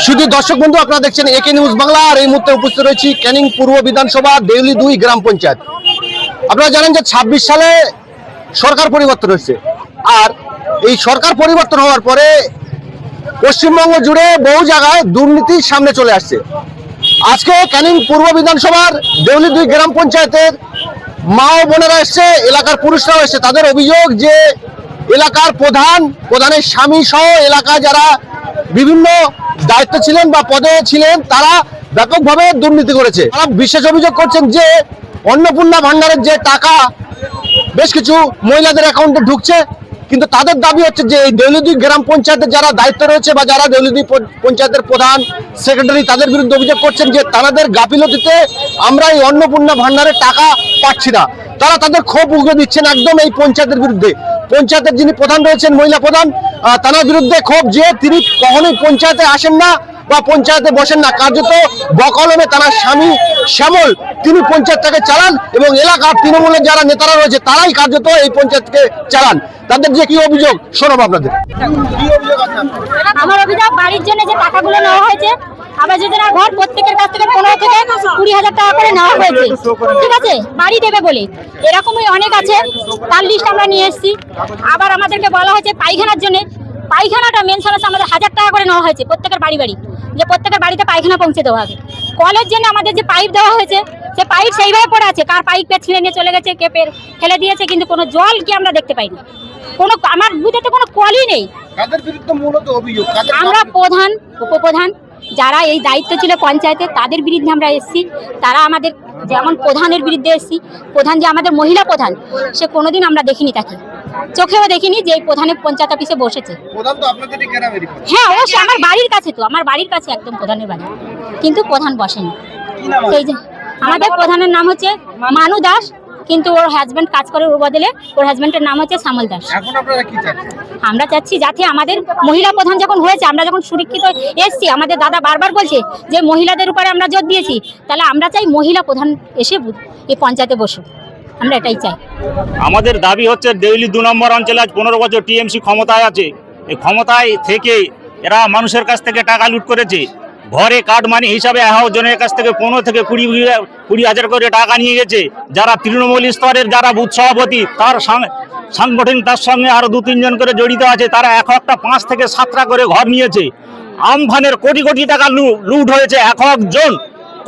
শুধু দর্শক বন্ধু, আপনারা দেখছেন একে নিউজ বাংলা। আর এই মুহূর্তে উপস্থিত রয়েছি ক্যানিং পূর্ব বিধানসভা দেউলি 2 গ্রাম পঞ্চায়েত। আপনারা জানেন যে 26 সালে সরকার পরিবর্তন হয়েছে, আর এই সরকার পরিবর্তন হওয়ার পরে পশ্চিমবঙ্গ জুড়ে বহু জায়গায় দুর্নীতি সামনে চলে আসছে। আজকে ক্যানিং পূর্ব বিধানসভার দেউলি 2 গ্রাম পঞ্চায়েতের মা ও বোনেরা এসছে, এলাকার পুরুষরাও এসছে। তাদের অভিযোগ যে এলাকার প্রধানের স্বামী সহ এলাকায় যারা বিভিন্ন দায়িত্ব ছিলেন বা পদে ছিলেন তারা ব্যাপকভাবে দুর্নীতি করেছে। তারা বিশেষ অভিযোগ করছেন যে অন্নপূর্ণা ভান্ডারের যে টাকা বেশ কিছু মহিলাদের অ্যাকাউন্টে ঢুকছে, কিন্তু তাদের দাবি হচ্ছে যে এই দেউলি 2 গ্রাম পঞ্চায়েতের যারা দায়িত্ব রয়েছে বা যারা দেউলি 2 পঞ্চায়েতের প্রধান সেক্রেটারি, তাদের বিরুদ্ধে অভিযোগ করছেন যে তাদের গাফিলতিতে আমরা এই অন্নপূর্ণা ভান্ডারের টাকা পাচ্ছি না। তারা তাদের ক্ষোভ উগড়ে দিচ্ছেন একদম এই পঞ্চায়েতের বিরুদ্ধে। পঞ্চায়েতের যিনি প্রধান রয়েছেন, মহিলা প্রধান, তার বিরুদ্ধে ক্ষোভ যে তিনি কখনোই পঞ্চায়েতে আসেন না বা পঞ্চায়েতে বসেন না। কার্যত বকলমে তার স্বামী শ্যামল তিনি পঞ্চায়েতটাকে চালান এবং এলাকার তৃণমূলের যারা নেতারা রয়েছে তারাই কার্যত এই পঞ্চায়েতকে চালান। তাদের যে কি অভিযোগ শোনাবো আপনাদের। আমার অভিযোগ, বাড়ির জন্য যে টাকাগুলো নেওয়া হয়েছে, আবার যোজনা ঘর প্রত্যেকের কাছ থেকে 15 থেকে 20,000 টাকা করে নেওয়া হয়েছে, ঠিক আছে, বাড়ি দেবে বলে। এরকমই অনেক আছে, তার লিস্ট আমরা নিয়ে এসেছি। আবার আমাদেরকে বলা হয়েছে পায়খানার জন্য, পায়খানাটা মেন সমস্যা, আমাদের 1000 টাকা করে নেওয়া হয়েছে প্রত্যেকের বাড়ি বাড়ি, যে প্রত্যেকের বাড়িতে পায়খানা পৌঁছে দেওয়া হবে। কলের জন্য আমাদের যে পাইপ দেওয়া হয়েছে, সে পাইপ সেইভাবে পড়ে আছে, কার পাইপটা ছিঁড়ে নিয়ে চলে গেছে, কে ফেলে দিয়েছে, কিন্তু কোনো জল কি আমরা দেখতে পাইনি। কোনো আমার বুঝতে কোনো কলই নেই। কাদের বিরুদ্ধে মূলত অভিযোগ? আমরা প্রধান উপপ্রধান যারা এই দায়িত্ব ছিল পঞ্চায়েতে তাদের বিরুদ্ধে আমরা এসেছি। তারা আমাদের যেমন প্রধানের বিরুদ্ধে এসেছি, প্রধান যে আমাদের মহিলা প্রধান, সে কোনোদিন আমরা দেখিনি, তাকে চোখেও দেখিনি যে এই প্রধানের পঞ্চায়েত অফিসে বসেছে। হ্যাঁ, অবশ্যই আমার বাড়ির কাছে, তো আমার বাড়ির কাছে একদম প্রধানের বাড়ি, কিন্তু প্রধান বসেনি। সেই যে আমাদের প্রধানের নাম হচ্ছে মানু দাস, কিন্তু ওর হাজব্যান্ড কাজ করে ওর বদলে, ওর হাজব্যান্ডের নাম হচ্ছে শ্যামল দাস। আমরা চাচ্ছি যাতে আমাদের মহিলা প্রধান যখন হয়েছে, আমরা যখন সুরক্ষিত এসছি, আমাদের দাদা বারবার বলছে যে মহিলাদের উপরে আমরা জোর দিয়েছি, তাহলে আমরা চাই মহিলা প্রধান এসে এই পঞ্চায়েতে বসুক, আমরা এটাই চাই। আমাদের দাবি হচ্ছে দেউলি 2 নম্বর অঞ্চলে আজ 15 বছর টিএমসি ক্ষমতায় আছে। এই ক্ষমতায় থেকে এরা মানুষের কাছ থেকে টাকা লুট করেছে। ঘরে কার্ড মানি হিসাবে জনের কাছ থেকে 15 থেকে 20,000 করে টাকা নিয়ে গেছে। যারা তৃণমূল স্তরের যারা বুথ সভাপতি, তার সাংগঠনিক তার সঙ্গে আরো 2-3 জন করে জড়িত আছে, তারা এক একটা 5 থেকে 7টা করে ঘর নিয়েছে। আমফানের কোটি কোটি টাকা লুট হয়েছে। একজন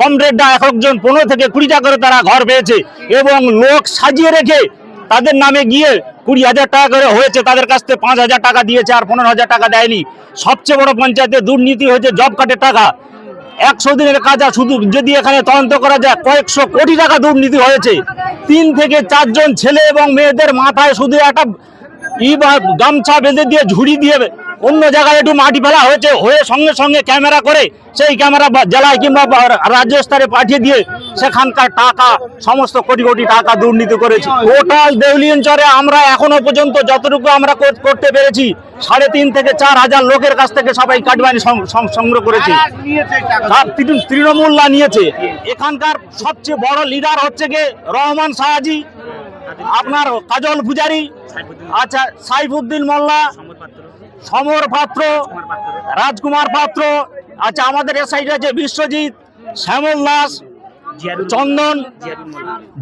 কমরেডরা একজন 15 থেকে 20টা করে তারা ঘর পেয়েছে এবং লোক সাজিয়ে রেখে তাদের নামে গিয়ে 20,000 টাকা করে হয়েছে, তাদের কাছ থেকে 5,000 টাকা দিয়েছে আর 15,000 টাকা দেয়নি। সবচেয়ে বড় পঞ্চায়েতে দুর্নীতি হয়েছে জব কার্ডের টাকা। 100 দিনের কাজ, শুধু যদি এখানে তদন্ত করা যায় কয়েকশো কোটি টাকা দুর্নীতি হয়েছে। 3 থেকে 4 জন ছেলে এবং মেয়েদের মাথায় শুধু একটা গামছা বেঁধে দিয়ে ঝুড়ি দিয়ে অন্য জায়গায় একটু মাটি ফেলা হয়েছে, হয়ে সঙ্গে সঙ্গে ক্যামেরা করে সেই ক্যামেরা জেলায় কিংবা রাজ্য স্তরে পাঠিয়ে দিয়ে সেখানকার টাকা সমস্ত কোটি কোটি টাকা দুর্নীতি করেছে। টোটাল দেউলি অঞ্চলে আমরা এখনো পর্যন্ত যতটুকু আমরা করতে পেরেছি 3,500 থেকে 4,000 লোকের কাছ থেকে সবাই কাটবানি সংগ্রহ করেছি। তৃণমূলরা নিয়েছে। এখানকার সবচেয়ে বড় লিডার হচ্ছে গিয়ে রহমান শাহজি, আপনার কাজল পূজারি, আচ্ছা সাইফুদ্দিন মোল্লা, সমর পাত্র, রাজকুমার পাত্র, আচ্ছা আমাদের এ সাইডে আছে বিশ্বজিৎ, শ্যামল দাস, চন্দন,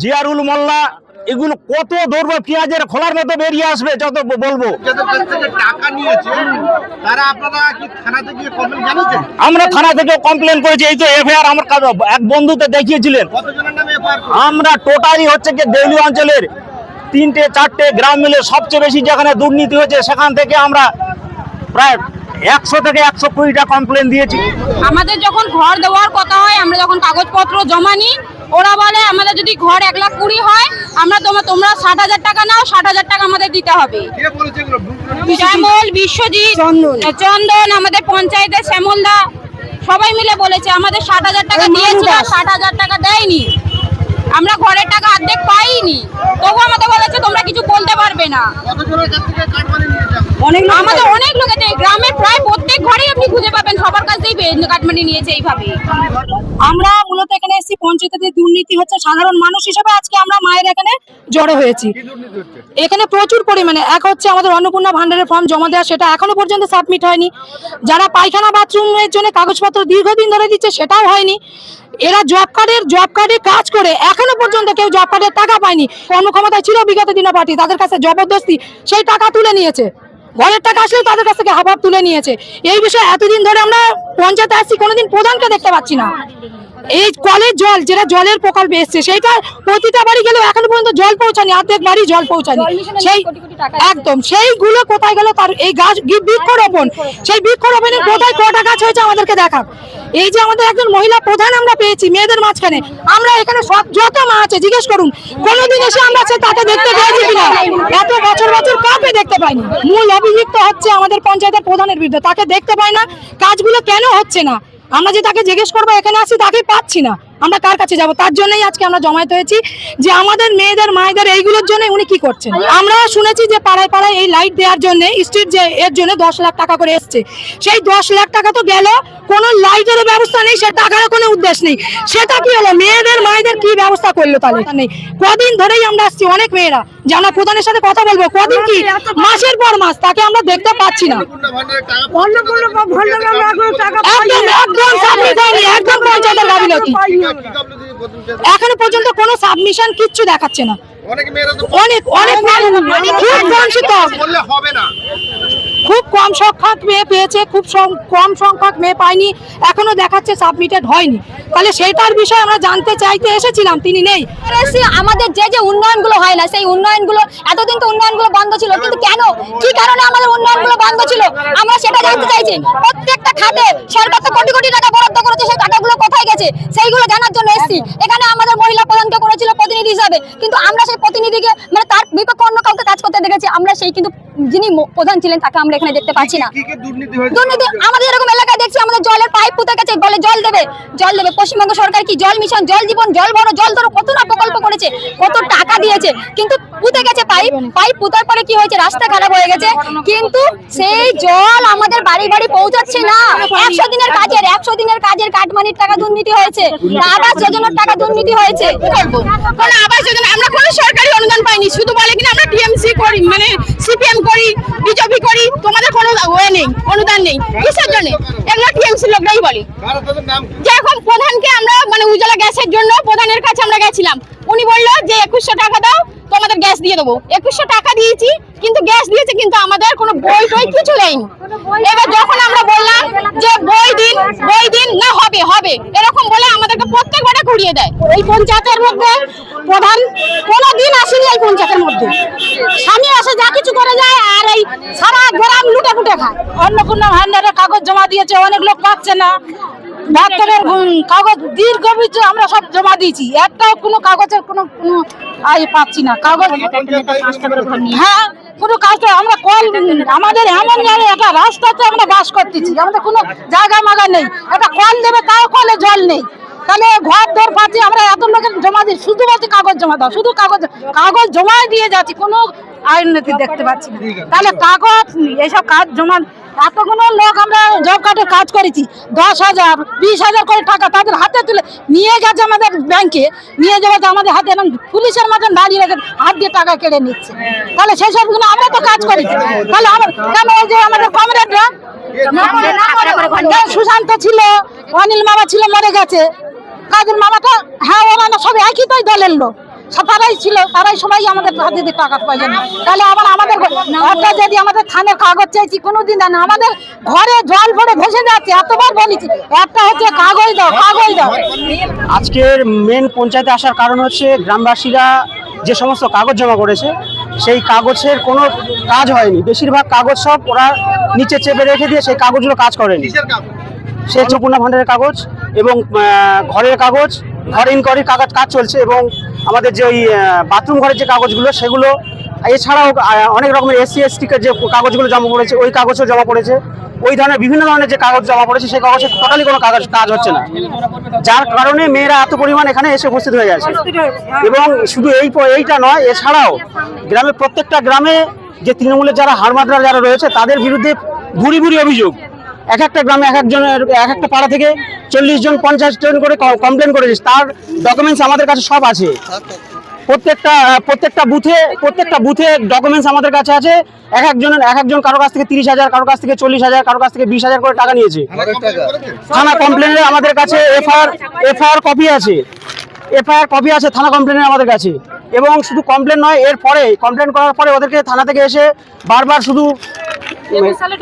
জিয়ারুল মোল্লা। এগুলো কত ধরবো, পেঁয়াজের খোলার মতো বেরিয়ে আসবে যত বলবো। আমরা থানা থেকে কমপ্লেন করেছি, এই তো এফআইআর আমার এক বন্ধুতে দেখিয়েছিলেন। আমরা টোটালি হচ্ছে কি দেউলি অঞ্চলের 3-4টে গ্রাম মিলে সবচেয়ে বেশি যেখানে দুর্নীতি হয়েছে সেখান থেকে আমরা প্রায় 100 থেকে 120টা কমপ্লেন দিয়েছি। আমাদের যখন ঘর দেওয়ার কথা হয়, আমরা যখন কাগজপত্র জমা নিই, ওরা বলে আমাদের যদি ঘর 1,20,000 হয়, আমরা তোমরা 60,000 টাকা নাও, 60,000 টাকা আমাদের দিতে হবে। শ্যামল, বিশ্বজিৎ, চন্দন, আমাদের পঞ্চায়েতের শ্যামলদা সবাই মিলে বলেছে আমাদের 60,000 টাকা দিয়েছিল, 60,000 টাকা দেয়নি। আমরা ঘরের টাকা অর্ধেক পাইনি, তবু আমাদের বলেছে তোমরা কিছু বলতে পারবে না। আমাদের অনেক লোকের গ্রামের প্রায় প্রত্যেক ঘরেই আপনি খুঁজে পাবেন, সবার কাছেই কার্ড মানি নিয়েছে এইভাবে। আমরা মূলত এখানে এসেছি পঞ্চায়েতে দুর্নীতি হচ্ছে, সাধারণ মানুষ হিসেবে আজকে আমরা মায়ের এখানে জড়ো হয়েছি। এখানে প্রচুর পরিমাণে এক হচ্ছে আমাদের অন্নপূর্ণা ভান্ডারের ফর্ম জমা দেওয়া, সেটা এখনো পর্যন্ত সাবমিট হয়নি। যারা পায়খানা বাথরুমের জন্য কাগজপত্র দীর্ঘদিন ধরে দিচ্ছে সেটাও হয়নি। এরা জব কার্ডে কাজ করে এখনো পর্যন্ত কেউ জব কার্ডের টাকা পায়নি। কর্মক্ষমতায় ছিল বিগত দিনে পার্টি, তাদের কাছে জবরদস্তি সেই টাকা তুলে নিয়েছে, ঘরের টাকা আসলেও তাদের কাছ থেকে হাফ তুলে নিয়েছে। এই বিষয়ে এতদিন ধরে আমরা পঞ্চায়েতে আসছি, কোনোদিন প্রধানকে দেখতে পাচ্ছি না। এই কলের জল যেটা জলের প্রকল্পে এসছে সেইটা প্রতিটা বাড়ি গেলেও এখনো পর্যন্ত জল পৌঁছানি, অর্ধেক বাড়ি জল পৌঁছানি। সেই একদম সেইগুলো কোথায় গেল? তার এই গাছ বৃক্ষরোপণ, সেই বৃক্ষরোপণের কোথায় কটা গাছ হয়েছে আমাদেরকে দেখাক। এই যে আমাদের একজন মহিলা প্রধান আমরা পেয়েছি মেয়েদের মাঝখানে, আমরা এখানে সব যত মা আছে জিজ্ঞেস করুন কোনোদিন এসে আমরা তাকে দেখতে পেয়েছি কিনা? এত বছর কাউকে দেখতে পাইনি। মূল অভিযুক্ত হচ্ছে আমাদের পঞ্চায়েতের প্রধানের বিরুদ্ধে, তাকে দেখতে পাই না। কাজগুলো কেন হচ্ছে না? আমরা যে তাকে জিজ্ঞেস করবো এখানে আসি, তাকে পাচ্ছি না। আমরা কার কাছে যাব? তার জন্যই আজকে আমরা জমায়েত হয়েছি যে আমাদের মেয়েদের মায়েদের এইগুলোর জন্য উনি কি করছেন। আমরা শুনেছি যে পাড়ায় পাড়ায় এই লাইট দেওয়ার জন্য স্ট্রিট যে এর জন্য 10 লাখ টাকা করে এসছে। সেই 10 লাখ টাকা তো গেল, কোনো লাইটের ব্যবস্থা নেই, সে টাকার কোনো উদ্দেশ্য নেই। সেটা কি হলো? মেয়েদের মায়েদের কি ব্যবস্থা করলো তাহলে? নেই। কদিন ধরেই আমরা আসছি অনেক মেয়েরা যে আমরা প্রধানের সাথে কথা বলবো, কদিন কি মাসের পর মাস তাকে আমরা দেখতে পাচ্ছি না। একদম সাবমিট হয়নি, একদম পঞ্চায়েতের গাফিলতি। এখনো পর্যন্ত কোনো সাবমিশন কিচ্ছু দেখাচ্ছে না। অনেক খুব বঞ্চিত, খুব কম সংখ্যক মেয়ে পেয়েছে, খুব কম সংখ্যক মেয়ে পায়নি, এখনো দেখাচ্ছে সাবমিটেড হয়নি। তাহলে সেটার বিষয়ে আমরা জানতে চাইতে এসেছিলাম, তিনি নেই। আমাদের যে উন্নয়নগুলো হয় না, সেই উন্নয়নগুলো এতদিন তো উন্নয়নগুলো বন্ধ ছিল, কিন্তু কেন, কি কারণে আমাদের উন্নয়নগুলো বন্ধ ছিল আমরা সেটা জানতে চাইছি। প্রত্যেকটা খাতে সরকার তো কোটি কোটি টাকা বরাদ্দ করেছে, সেই টাকাগুলো কোথায় গেছে সেইগুলো জানার জন্য এসেছি। এখানে আমাদের মহিলা প্রধানকে করেছিল প্রতিনিধি হিসাবে, কিন্তু আমরা সেই প্রতিনিধিকে মানে তার বিপক্ষে অন্য কাউকে কাজ করতে দেখেছি। আমরা সেই কিন্তু যিনি প্রধান ছিলেন তাকে আমরা এখানে দেখতে পাচ্ছি না। দুর্নীতি আমাদের এরকম এলাকায় দেখছি, আমাদের জলের পাইপ পুঁতে গেছে, বলে জল দেবে। পশ্চিমবঙ্গ সরকার কি জল মিশন, জল জীবন, জল ভরো, জল ধরো কত না প্রকল্প করেছে, কত টাকা দিয়েছে, কিন্তু পুঁতে গেছে পাইপ পুঁতার পরে কি হয়েছে? রাস্তা খারাপ হয়ে গেছে, কিন্তু সেই জল আমাদের বাড়ি বাড়ি পৌঁছাচ্ছে না। 100 দিনের কাজের কাটমানির টাকা দুর্নীতি হয়েছে, আবাস যোজনার টাকা দুর্নীতি হয়েছে। কোনো আবাস যোজনা আমরা কোনো সরকারি অনুদান পাইনি, শুধু বলে কিনা আমরা টিএমসি করি, মানে সিপিএম করি, বিজেপি করি, তোমাদের কোনো ওয়ে নেই, অনুদান নেই। কিসের জন্য? এগুলো টিএমসি লোকরাই বলে। যেরকম প্রধানকে আমরা মানে উজালা গ্যাসের জন্য প্রধানের কাছে আমরা গেছিলাম, উনি বললো যে 2100 টাকা দাও তোমাদের গ্যাস দিয়ে দেবো। 2100 টাকা দিয়েছি, কিন্তু গ্যাস দিয়েছে, কিন্তু আমাদের কোনো বই টই কিছু নেয়নি। এবার যখন আমরা বললাম যে বই দিন না হবে এরকম বলে আমাদেরকে প্রত্যেকবারে ঘুরিয়ে দেয়। এই পঞ্চায়েতের মধ্যে প্রধান কোনোদিন আসেনি, এই পঞ্চায়েতের মধ্যে স্বামী আসে যা কিছু করে যায়, আর এই সারা গ্রাম লুটে ফুটে খায়। অন্নপূর্ণা ভান্ডারের কাগজ জমা দিয়েছে, অনেক লোক পাচ্ছে না। ডাক্তারের কাগজ দীর্ঘবিজ আমরা সব জমা দিয়েছি, একটাও কোনো কাগজের কোনো পাচ্ছি না। কাগজ হ্যাঁ কোনো কাজ আমরা কল, আমাদের এমন জায়গায় একটা রাস্তাতে আমরা বাস করতেছি, আমাদের কোনো জায়গা মাগা নেই, একটা কল দেবে তাও কলে জল নেই। তাহলে ঘর দর পাচ্ছি আমরা, এত লোকের জমা দিই, শুধু বলছি কাগজ জমা দাও, শুধু কাগজ জমাই দিয়ে যাচ্ছি, কোনো আইননীতি দেখতে পাচ্ছি না। তাহলে কাগজ এইসব কাজ জমা, এতগুলো লোক আমরা জব কার্ডের কাজ করেছি, 10,000 20,000 করে টাকা তাদের হাতে তুলে নিয়ে গেছে আমাদের ব্যাংকে, নিয়ে যাওয়াতে আমাদের হাতে এরকম পুলিশের মতন দাঁড়িয়ে রেখে হাত দিয়ে টাকা কেড়ে নিচ্ছে। তাহলে সেই সবগুলো আমরা তো কাজ করেছি, তাহলে কেন এই যে আমাদের কমরেডরা সুশান্ত ছিল, অনিল মামা ছিল, মরে গেছে, কাজের মামাটা, হ্যাঁ ওরা না সব একই তাই দলের লোক, তারাই ছিল, তারাই সবাই আমাদের হাতে দিয়ে টাকা পাই না। তাহলে আবার আমাদের ঘরটা যদি আমাদের থানের কাগজ চাইছি কোনোদিন দেয় না, আমাদের ঘরে জল ভরে ভেসে যাচ্ছে, এতবার বলেছি, একটা হচ্ছে কাগজ দাও। আজকের মেন পঞ্চায়েতে আসার কারণ হচ্ছে গ্রামবাসীরা যে সমস্ত কাগজ জমা করেছে সেই কাগজের কোনো কাজ হয়নি। বেশিরভাগ কাগজ সব ওরা নিচে চেপে রেখে দিয়ে সেই কাগজগুলো কাজ করেনি। সেই অন্নপূর্ণা ভান্ডারের কাগজ এবং ঘরের কাগজ, ঘর ইনকোয়ারির কাজ চলছে, এবং আমাদের যে ওই বাথরুম ঘরের যে কাগজগুলো সেগুলো, এছাড়াও অনেক রকমের SC ST যে কাগজগুলো জমা পড়েছে ওই কাগজও জমা পড়েছে। ওই ধরনের বিভিন্ন ধরনের যে কাগজ জমা পড়েছে সেই কাগজে টোটালি কোনো কাজ হচ্ছে না, যার কারণে মেয়েরা এত পরিমাণ এখানে এসে উপস্থিত হয়ে যাচ্ছে। এবং শুধু এইটা নয়, এছাড়াও গ্রামের প্রত্যেকটা গ্রামে যে তৃণমূলের যারা হারমাদরা যারা রয়েছে তাদের বিরুদ্ধে ভুরি অভিযোগ। এক একটা গ্রামে এক একজনের এক একটা পাড়া থেকে 40 জন 50 জন করে কমপ্লেন করেছে, তার ডকুমেন্টস আমাদের কাছে সব আছে। প্রত্যেকটা বুথে ডকুমেন্টস আমাদের কাছে আছে। এক একজন কারো কাছ থেকে 30,000, কারো কাছ থেকে 40,000, কারো কাছ থেকে 20,000 করে টাকা নিয়েছে। থানা কমপ্লেনে আমাদের কাছে এফআইআর কপি আছে থানা কমপ্লেনে আমাদের কাছে। এবং শুধু কমপ্লেন নয়, এরপরে কমপ্লেন করার পরে ওদেরকে থানা থেকে এসে বারবার শুধু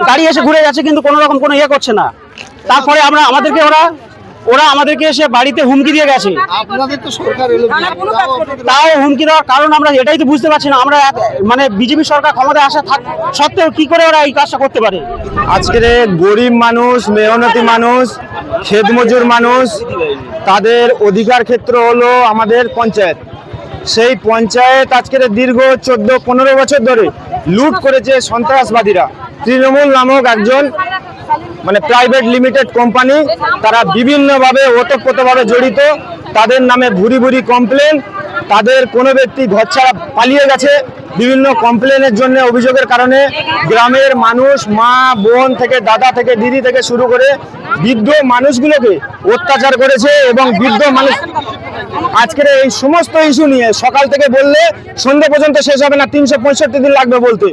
গাড়ি এসে ঘুরে যাচ্ছে, কিন্তু কোনো রকম কোনো ইয়ে করছে না। তারপরে ওরা আমাদেরকে এসে বাড়িতে হুমকি দিয়ে গেছে। তাও হুমকি দেওয়ার কারণ আমরা এটাই তো বুঝতে পারছি না, আমরা মানে বিজেপি সরকার ক্ষমতায় আসা সত্ত্বেও কি করে ওরা এই কাজটা করতে পারে। আজকের গরিব মানুষ, মেহনতি মানুষ, ক্ষেত মজুর মানুষ, তাদের অধিকার ক্ষেত্র হলো আমাদের পঞ্চায়েত। সেই পঞ্চায়েত আজকের দীর্ঘ 14-15 বছর ধরে লুট করেছে সন্ত্রাসবাদীরা। তৃণমূল নামক একজন মানে প্রাইভেট লিমিটেড কোম্পানি, তারা বিভিন্নভাবে ওতপ্রোতভাবে জড়িত। তাদের নামে ভুরি ভুরি কমপ্লেন, তাদের কোনো ব্যক্তি ঘর ছাড়া পালিয়ে গেছে বিভিন্ন কমপ্লেনের জন্য, অভিযোগের কারণে। গ্রামের মানুষ, মা বোন থেকে দাদা থেকে দিদি থেকে শুরু করে বৃদ্ধ মানুষগুলোকে অত্যাচার করেছে। এবং বৃদ্ধ মানুষ আজকের এই সমস্ত ইস্যু নিয়ে সকাল থেকে বললে সন্ধ্যে পর্যন্ত শেষ হবে না, 365 দিন লাগবে বলতে।